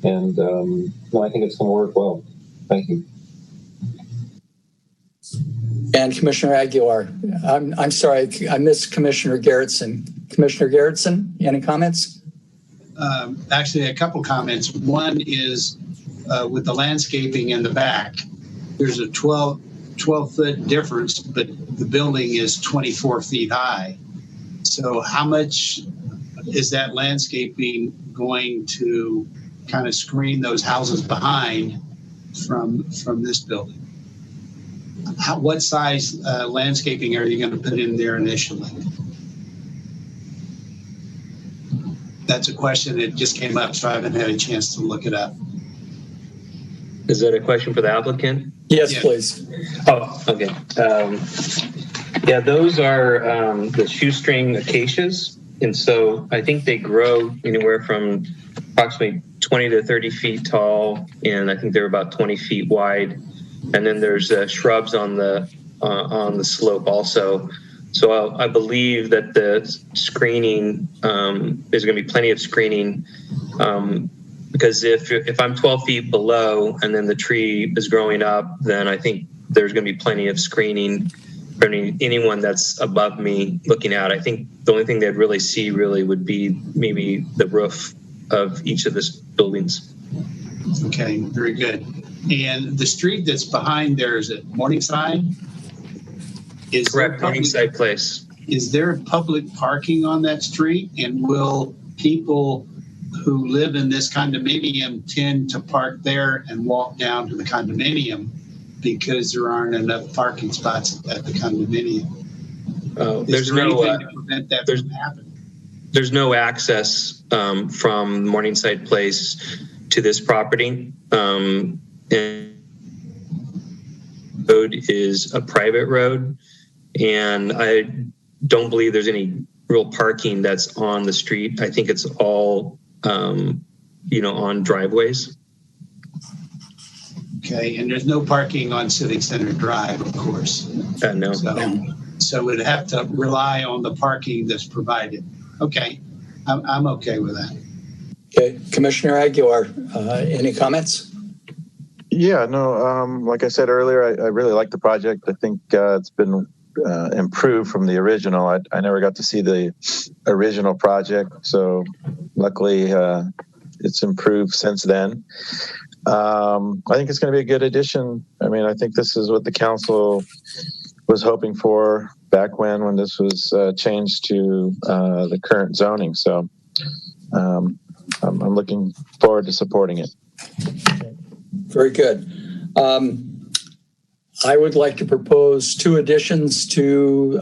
Speaker 10: And no, I think it's going to work well. Thank you.
Speaker 2: And Commissioner Aguilar, I'm sorry, I missed Commissioner Garrettson. Commissioner Garrettson, any comments?
Speaker 5: Actually, a couple comments. One is with the landscaping in the back, there's a 12-foot difference, but the building is 24 feet high. So how much is that landscaping going to kind of screen those houses behind from this building? What size landscaping are you going to put in there initially? That's a question that just came up, so I haven't had a chance to look it up.
Speaker 7: Is that a question for the applicant?
Speaker 2: Yes,
Speaker 5: Yeah.
Speaker 2: please.
Speaker 7: Oh, okay. Yeah, those are the shoestring acacias. And so I think they grow anywhere from approximately 20 to 30 feet tall. And I think they're about 20 feet wide. And then there's shrubs on the slope also. So I believe that the screening, there's going to be plenty of screening because if I'm 12 feet below and then the tree is growing up, then I think there's going to be plenty of screening for anyone that's above me looking out. I think the only thing they'd really see would be maybe the roof of each of the buildings.
Speaker 5: Okay, very good. And the street that's behind there, is it Morningside?
Speaker 7: Correct, Morningside Place.
Speaker 5: Is there public parking on that street? And will people who live in this condominium tend to park there and walk down to the condominium because there aren't enough parking spots at the condominium? Is there anything to prevent that from happening?
Speaker 7: There's no access from Morningside Place to this property. And road is a private road, and I don't believe there's any real parking that's on the street. I think it's all on driveways.
Speaker 5: Okay, and there's no parking on Civic Center Drive, of course.
Speaker 7: No.
Speaker 5: So we'd have to rely on the parking that's provided. Okay, I'm okay with that.
Speaker 2: Okay, Commissioner Aguilar, any comments?
Speaker 4: Yeah, no, like I said earlier, I really like the project. I think it's been improved from the original. I never got to see the original project, so luckily it's improved since then. I think it's going to be a good addition. I mean, I think this is what the council was hoping for back when this was changed to the current zoning. So I'm looking forward to supporting it.
Speaker 2: Very good. I would like to propose two additions to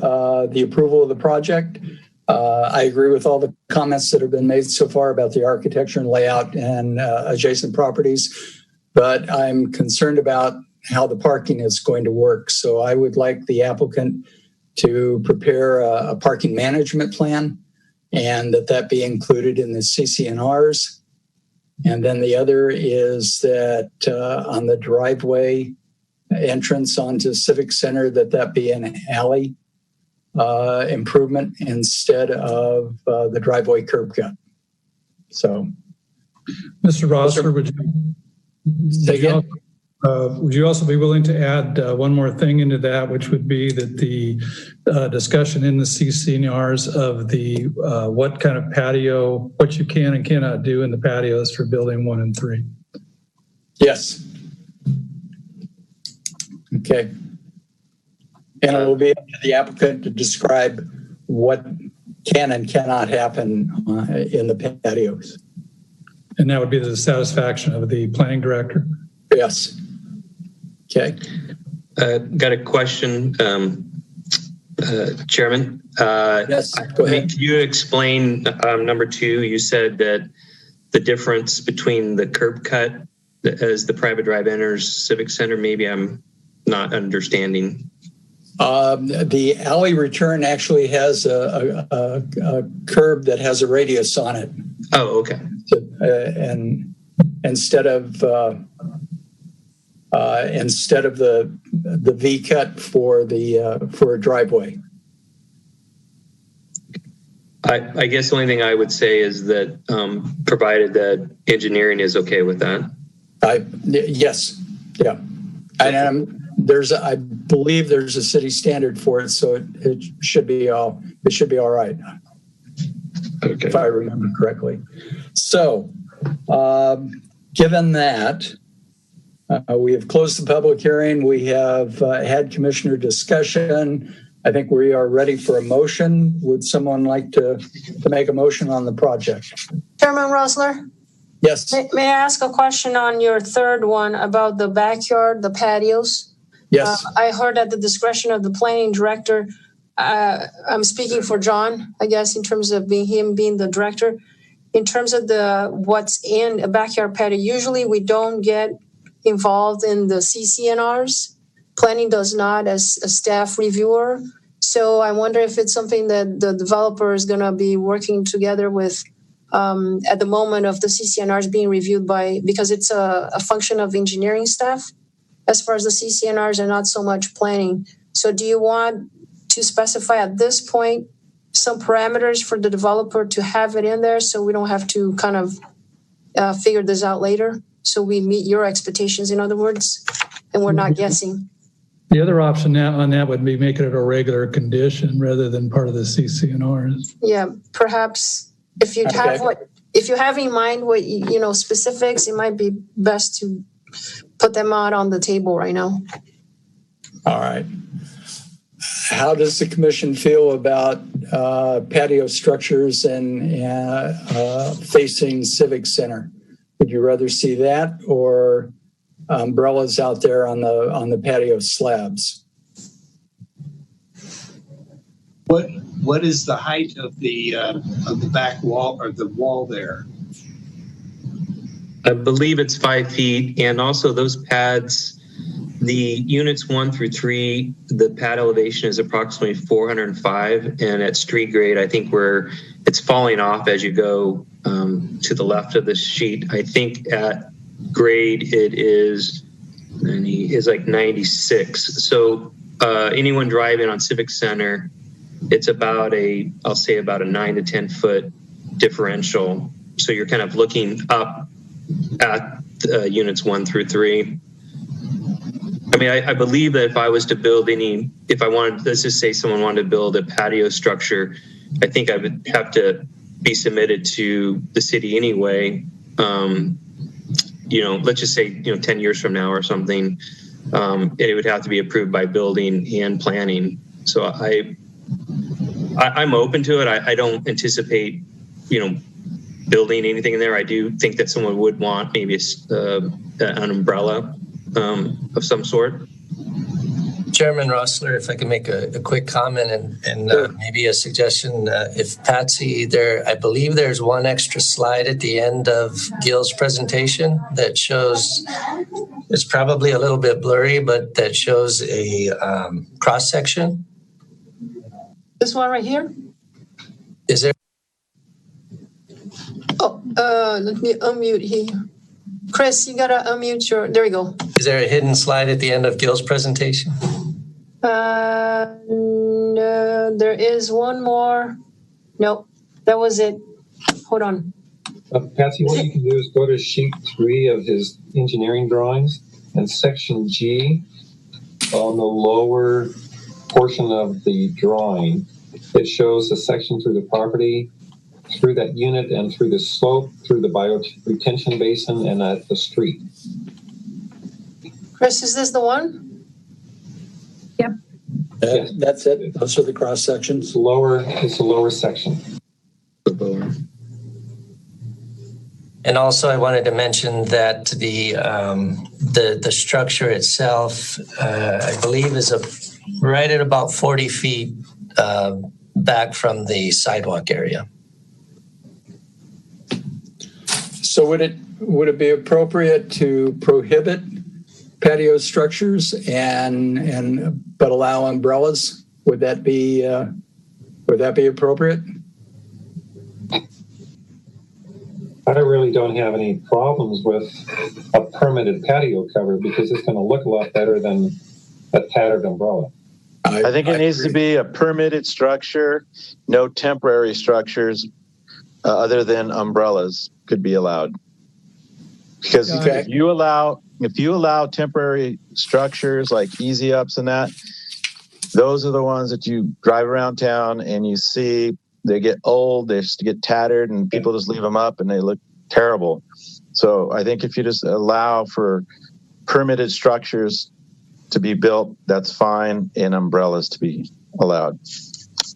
Speaker 2: the approval of the project. I agree with all the comments that have been made so far about the architecture and layout and adjacent properties, but I'm concerned about how the parking is going to work. So I would like the applicant to prepare a parking management plan and that be included in the CC&Rs. And then the other is that on the driveway entrance onto Civic Center, that be an alley improvement instead of the driveway curb cut. So,
Speaker 9: Mr. Rosser, would you also be willing to add one more thing into that, which would be that the discussion in the CC&Rs of the what kind of patio, what you can and cannot do in the patios for building 1 and 3?
Speaker 2: Yes. Okay. And it will be up to the applicant to describe what can and cannot happen in the patios.
Speaker 9: And that would be the satisfaction of the planning director?
Speaker 2: Yes. Okay.
Speaker 7: Got a question, Chairman.
Speaker 2: Yes, go ahead.
Speaker 7: Can you explain number 2? You said that the difference between the curb cut as the private drive enters Civic Center, maybe I'm not understanding.
Speaker 2: The alley return actually has a curb that has a radius on it.
Speaker 7: Oh, okay.
Speaker 2: and instead of the V cut for a driveway.
Speaker 7: I guess the only thing I would say is that provided that engineering is okay with that.
Speaker 2: Yes, yeah, and I believe there's a city standard for it, so it should be all right. Okay. If I remember correctly. So, given that, we have closed the public hearing. We have had commissioner discussion. I think we are ready for a motion. Would someone like to make a motion on the project?
Speaker 1: Chairman Rosler?
Speaker 2: Yes.
Speaker 1: May I ask a question on your third one about the backyard, the patios?
Speaker 2: Yes.
Speaker 1: I heard at the discretion of the planning director. I'm speaking for John, I guess, in terms of him being the director. In terms of what's in a backyard patio, usually we don't get involved in the CCNRs. Planning does not as a staff reviewer. So I wonder if it's something that the developer is going to be working together with at the moment of the CCNRs being reviewed because it's a function of engineering staff as far as the CCNRs and not so much planning. So do you want to specify at this point some parameters for the developer to have it in there so we don't have to kind of figure this out later? So we meet your expectations, in other words, and we're not guessing.
Speaker 9: The other option on that would be making it a regular condition rather than part of the CCNRs.
Speaker 1: Yeah, perhaps if you have in mind what specifics, it might be best to put them out on the table right now.
Speaker 2: All right. How does the commission feel about patio structures and facing Civic Center? Would you rather see that or umbrellas out there on the patio slabs?
Speaker 5: What is the height of the back wall or the wall there?
Speaker 7: I believe it's 5 feet, and also those pads, the units 1 through 3, the pad elevation is approximately 405, and at street grade, I think it's falling off as you go to the left of the sheet. I think at grade it is like 96. So anyone driving on Civic Center, it's about I'll say about a 9 to 10 foot differential. So you're kind of looking up at units 1 through 3. I mean, I believe that if I was to build let's just say someone wanted to build a patio structure, I think I would have to be submitted to the city anyway. Let's just say, 10 years from now or something, and it would have to be approved by building and planning. So I'm open to it. I don't anticipate, building anything in there. I do think that someone would want maybe an umbrella of some sort.
Speaker 6: Chairman Rossler, if I can make a quick comment and
Speaker 2: Sure.
Speaker 6: Maybe a suggestion. If Patsy, I believe there's one extra slide at the end of Gil's presentation that shows, it's probably a little bit blurry, but that shows a cross section.
Speaker 1: This one right here?
Speaker 6: Is there?
Speaker 1: Oh, let me unmute here. Chris, you gotta unmute there we go.
Speaker 6: Is there a hidden slide at the end of Gil's presentation?
Speaker 1: No, there is one more. Nope, that was it. Hold on.
Speaker 10: Patsy, what you can do is go to sheet 3 of his engineering drawings and section G on the lower portion of the drawing. It shows a section through the property, through that unit, and through the slope, through the bioretention basin, and at the street.
Speaker 1: Chris, is this the one?
Speaker 3: Yep.
Speaker 10: Yes.
Speaker 2: That's it. Those are the cross sections.
Speaker 10: It's a lower section.
Speaker 6: And also, I wanted to mention that the structure itself, I believe, is right at about 40 feet back from the sidewalk area.
Speaker 2: So would it be appropriate to prohibit patio structures but allow umbrellas? Would that be appropriate?
Speaker 10: I really don't have any problems with a permitted patio cover because it's going to look a lot better than a tattered umbrella.
Speaker 4: I think it needs to be a permitted structure. No temporary structures other than umbrellas could be allowed. Because if you allow temporary structures like easy ups and that, those are the ones that you drive around town and you see they get old, they just get tattered, and people just leave them up and they look terrible. So I think if you just allow for permitted structures to be built, that's fine, and umbrellas to be allowed.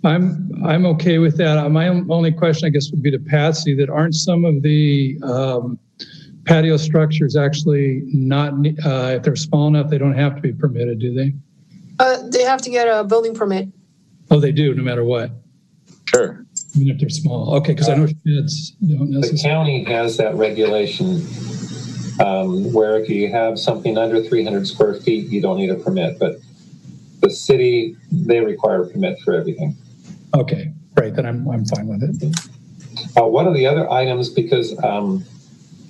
Speaker 9: I'm okay with that. My only question, I guess, would be to Patsy, that aren't some of the patio structures actually not, if they're small enough, they don't have to be permitted, do they?
Speaker 1: They have to get a building permit.
Speaker 9: Oh, they do, no matter what?
Speaker 4: Sure.
Speaker 9: Even if they're small. Okay, because I know sheds don't necessarily.
Speaker 10: The county has that regulation where if you have something under 300 square feet, you don't need a permit. But the city, they require a permit for everything.
Speaker 9: Okay, great. Then I'm fine with it.
Speaker 10: One of the other items, because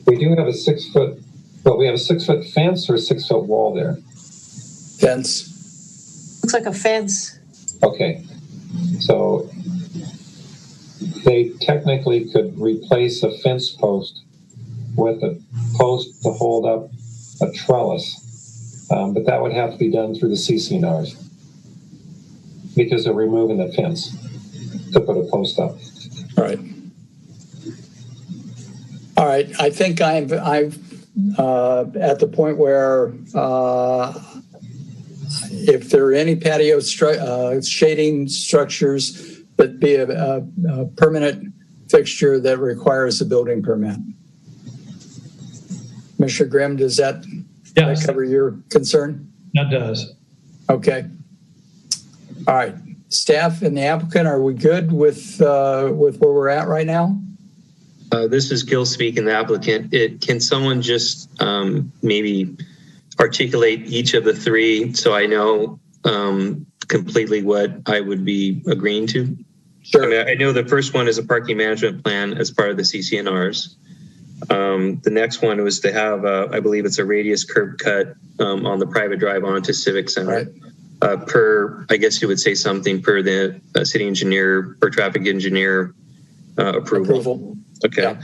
Speaker 10: we do have a 6 foot, well, we have a 6 foot fence or a 6 foot wall there.
Speaker 2: Fence.
Speaker 1: Looks like a fence.
Speaker 10: Okay, so they technically could replace a fence post with a post to hold up a trellis, but that would have to be done through the CCNRs because they're removing the fence to put a post up.
Speaker 2: All right. All right. I think I'm at the point where if there are any patio shading structures, but be a permanent fixture that requires a building permit. Commissioner Grimm, does that cover your concern?
Speaker 9: That does.
Speaker 2: Okay. All right. Staff and the applicant, are we good with where we're at right now?
Speaker 7: This is Gil speaking, the applicant. Can someone just maybe articulate each of the three so I know completely what I would be agreeing to?
Speaker 2: Sure.
Speaker 7: I mean, I know the first one is a parking management plan as part of the CCNRs. The next one was to have, I believe it's a radius curb cut on the private drive onto Civic Center. Right. Per, I guess you would say something per the city engineer or traffic engineer approval. Okay. Yeah.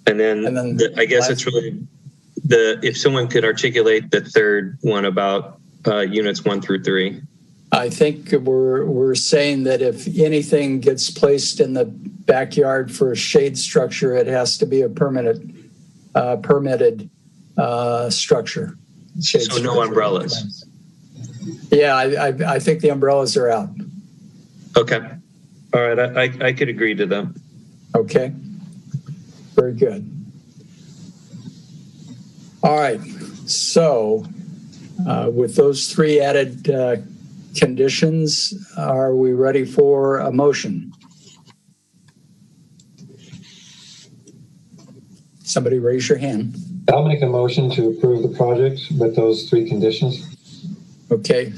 Speaker 7: And then I guess it's really if someone could articulate the third one about units 1 through 3.
Speaker 2: I think we're saying that if anything gets placed in the backyard for a shade structure, it has to be a permitted structure.
Speaker 7: So no umbrellas.
Speaker 2: Yeah, I think the umbrellas are out.
Speaker 7: Okay. All right. I could agree to them.
Speaker 2: Okay. Very good. All right. So with those three added conditions, are we ready for a motion? Somebody raise your hand.
Speaker 10: I'll make a motion to approve the project with those 3 conditions.
Speaker 2: Okay.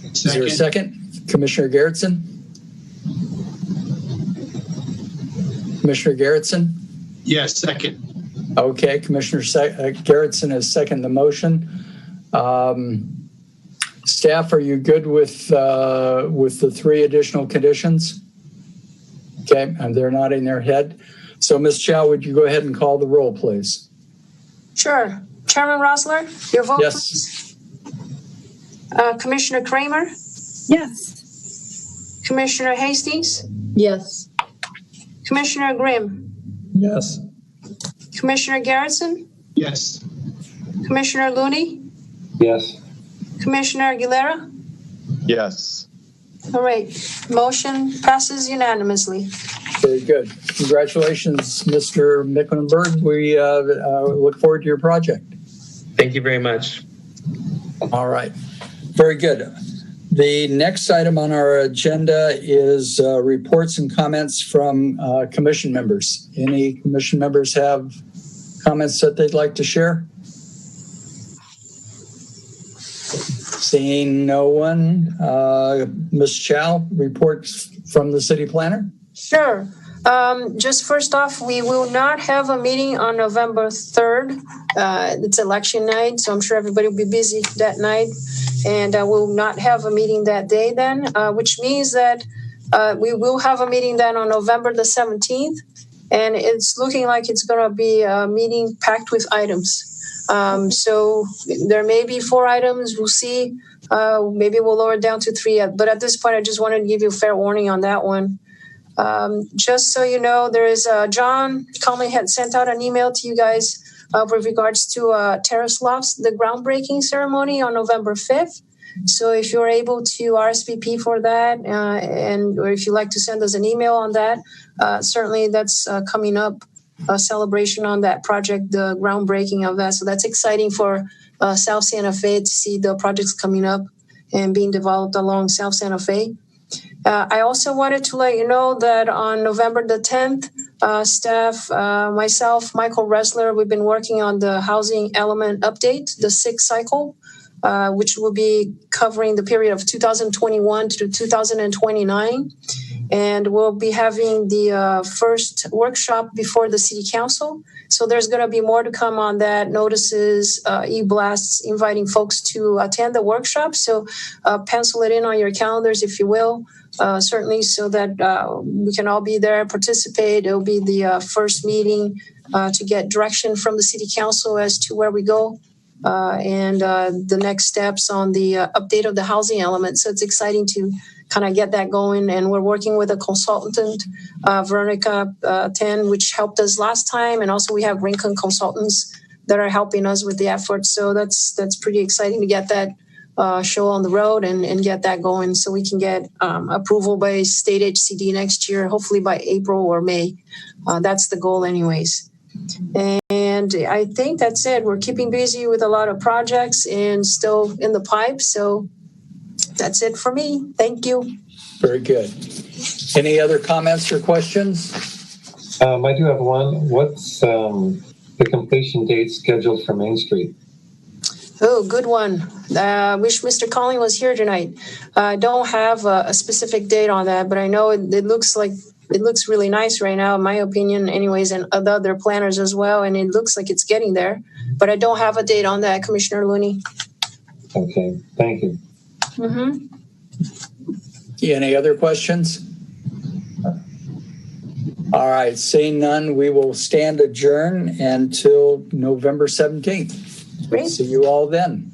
Speaker 2: Is there a second? Commissioner Garrettson? Commissioner Garrettson?
Speaker 5: Yes, second.
Speaker 2: Okay, Commissioner Garrettson has seconded the motion. Staff, are you good with the 3 additional conditions? Okay, and they're nodding their head. So, Ms. Chow, would you go ahead and call the roll, please?
Speaker 1: Sure. Chairman Roessler, your vote,
Speaker 2: yes.
Speaker 1: Please. Commissioner Kramer?
Speaker 3: Yes.
Speaker 1: Commissioner Hastings?
Speaker 8: Yes.
Speaker 1: Commissioner Grimm?
Speaker 9: Yes.
Speaker 1: Commissioner Garrettson?
Speaker 5: Yes.
Speaker 1: Commissioner Looney?
Speaker 10: Yes.
Speaker 1: Commissioner Aguilera?
Speaker 4: Yes.
Speaker 1: All right. Motion passes unanimously.
Speaker 2: Very good. Congratulations, Mr. Mecklenburg. We look forward to your project.
Speaker 7: Thank you very much.
Speaker 2: All right. Very good. The next item on our agenda is reports and comments from commission members. Any commission members have comments that they'd like to share? Seeing no one, Ms. Chow, reports from the city planner?
Speaker 1: Sure. Just first off, we will not have a meeting on November 3rd. It's election night, so I'm sure everybody will be busy that night. And we'll not have a meeting that day then, which means that we will have a meeting then on November the 17th. And it's looking like it's going to be a meeting packed with items. So there may be 4 items. We'll see. Maybe we'll lower it down to 3. But at this point, I just wanted to give you a fair warning on that one. Just so you know, there is John Conley had sent out an email to you guys with regards to Terrace Lofts, the groundbreaking ceremony on November 5th. So if you're able to RSVP for that, or if you'd like to send us an email on that, certainly that's coming up, a celebration on that project, the groundbreaking of that. So that's exciting for South Santa Fe to see the projects coming up and being developed along South Santa Fe. I also wanted to let you know that on November the 10th, staff, myself, Michael Ressler, we've been working on the housing element update, the 6th cycle, which will be covering the period of 2021 to 2029. And we'll be having the first workshop before the City Council. So there's going to be more to come on that, notices, e-blasts, inviting folks to attend the workshop. So pencil it in on your calendars, if you will, certainly so that we can all be there, participate. It'll be the first meeting to get direction from the City Council as to where we go. And the next steps on the update of the housing element. So it's exciting to kind of get that going. And we're working with a consultant, Veronica Ten, which helped us last time. And also we have Rincon consultants that are helping us with the effort. So that's pretty exciting to get that show on the road and get that going so we can get approval by state HCD next year, hopefully by April or May. That's the goal anyways. And I think that's it. We're keeping busy with a lot of projects and still in the pipe. So that's it for me. Thank you.
Speaker 2: Very good. Any other comments or questions?
Speaker 10: I do have one. What's the completion date scheduled for Main Street?
Speaker 1: Oh, good one. Wish Mr. Conley was here tonight. I don't have a specific date on that, but I know it looks like it looks really nice right now, in my opinion, anyways, and the other planners as well. And it looks like it's getting there, but I don't have a date on that, Commissioner Looney.
Speaker 10: Okay, thank you.
Speaker 1: Mm-hmm.
Speaker 2: Any other questions? All right, seeing none, we will stand adjourned until November 17th.
Speaker 1: Great.
Speaker 2: See you all then.